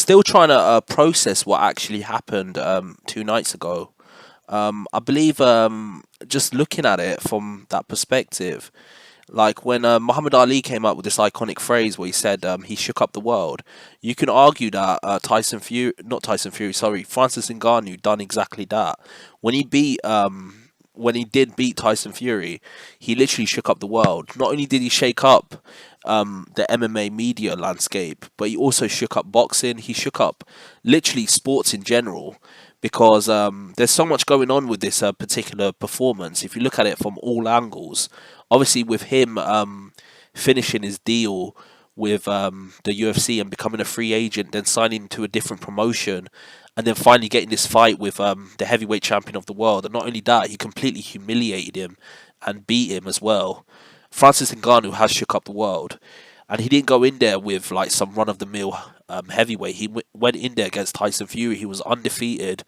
still trying to process what actually happened 2 nights ago. I believe just looking at it from that perspective, like when Muhammad Ali came up with this iconic phrase where he said he shook up the world, you can argue that not Tyson Fury, sorry, Francis Ngannou done exactly that. When he beat when he did beat Tyson Fury, he literally shook up the world. Not only did he shake up the MMA media landscape, but he also shook up boxing. He shook up literally sports in general because there's so much going on with this particular performance. If you look at it from all angles, obviously with him finishing his deal with the UFC and becoming a free agent, then signing to a different promotion, and then finally getting this fight with the heavyweight champion of the world. And not only that, he completely humiliated him and beat him as well. Francis Ngannou has shook up the world, and he didn't go in there with like some run of the mill heavyweight. He went in there against Tyson Fury. He was undefeated,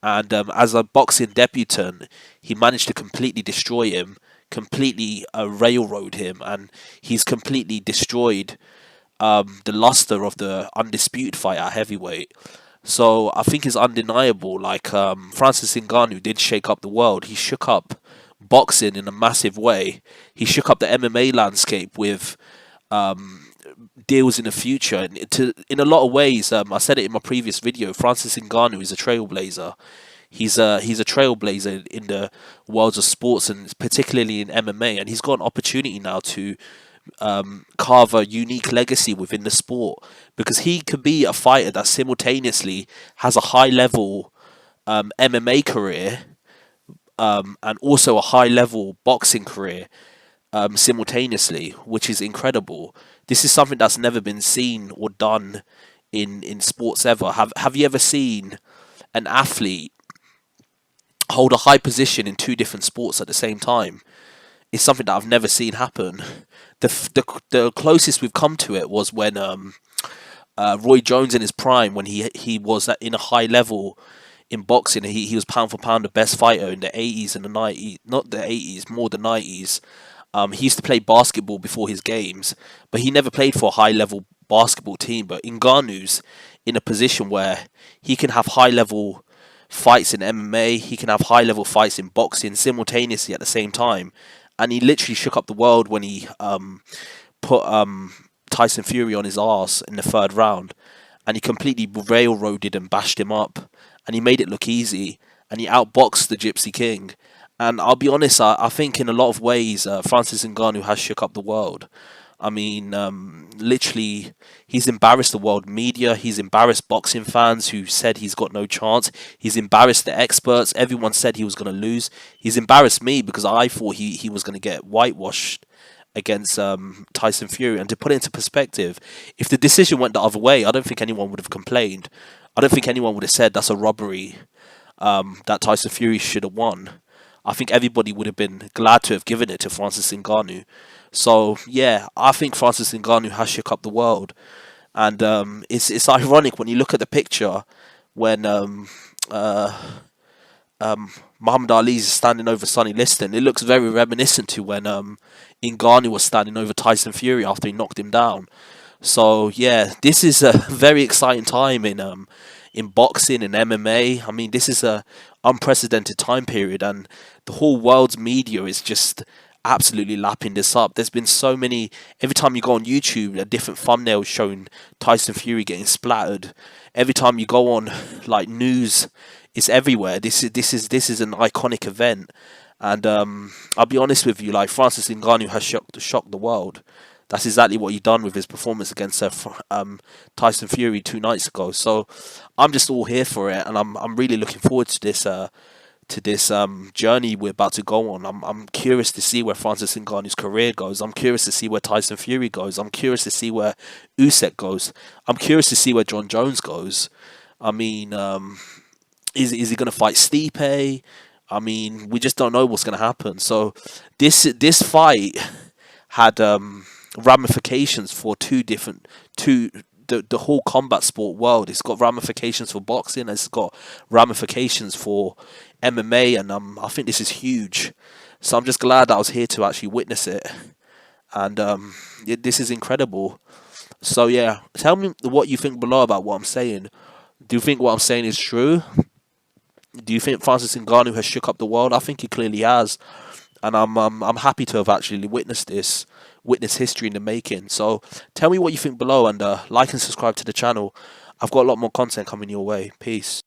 and as a boxing debutant, he managed to completely destroy him, completely railroad him, and he's completely destroyed the luster of the undisputed fight at heavyweight. So I think it's undeniable. Like Francis Ngannou did shake up the world. He shook up boxing in a massive way. He shook up the MMA landscape with deals in the future. And in a lot of ways, I said it in my previous video, Francis Ngannou is a trailblazer. He's a trailblazer in the worlds of sports, and particularly in MMA. And he's got an opportunity now to carve a unique legacy within the sport, because he could be a fighter that simultaneously has a high level MMA career and also a high level boxing career simultaneously, which is incredible. This is something that's never been seen or done in sports ever. Have you ever seen an athlete hold a high position in two different sports at the same time? It's something that I've never seen happen. The closest we've come to it was when Roy Jones in his prime, when he was in a high level in boxing. He was pound for pound the best fighter in the 80s and the 90s, not the 80s, more the 90s. He used to play basketball before his games, but he never played for a high level basketball team. But Ngannou's in a position where he can have high level fights in MMA, he can have high level fights in boxing simultaneously at the same time. And he literally shook up the world when he put Tyson Fury on his arse in the third round, and he completely railroaded and bashed him up, and he made it look easy, and he outboxed the Gypsy King. And I'll be honest, I think in a lot of ways, Francis Ngannou has shook up the world. I mean, literally, he's embarrassed the world media. He's embarrassed boxing fans who said he's got no chance. He's embarrassed the experts. Everyone said he was going to lose. He's embarrassed me because I thought he was going to get whitewashed against Tyson Fury. And to put it into perspective, if the decision went the other way, I don't think anyone would have complained. I don't think anyone would have said that's a robbery, that Tyson Fury should have won. I think everybody would have been glad to have given it to Francis Ngannou. So yeah, I think Francis Ngannou has shook up the world, and it's ironic when you look at the picture when Muhammad Ali is standing over Sonny Liston. It looks very reminiscent to when Ngannou was standing over Tyson Fury after he knocked him down. So yeah, this is a very exciting time in boxing and MMA. I mean, this is a unprecedented time period, and the whole world's media is just absolutely lapping this up. There's been so many. Every time you go on YouTube, a different thumbnail showing Tyson Fury getting splattered. Every time you go on like news, it's everywhere. This is an iconic event, and I'll be honest with you, like Francis Ngannou has shocked the world. That's exactly what he done with his performance against Tyson Fury 2 nights ago. So I'm just all here for it, and I'm really looking forward to this journey we're about to go on. I'm curious to see where Francis Ngannou's career goes. I'm curious to see where Tyson Fury goes. I'm curious to see where Usyk goes. I'm curious to see where John Jones goes. I mean, is he going to fight Stipe? I mean, we just don't know what's going to happen. So this fight had ramifications for the whole combat sport world. It's got ramifications for boxing. It's got ramifications for MMA, and I think this is huge. So I'm just glad I was here to actually witness it, and this is incredible. So yeah, tell me what you think below about what I'm saying. Do you think what I'm saying is true? Do you think Francis Ngannou has shook up the world? I think he clearly has, and I'm happy to have actually witnessed this, witnessed history in the making. So tell me what you think below, and like and subscribe to the channel. I've got a lot more content coming your way. Peace.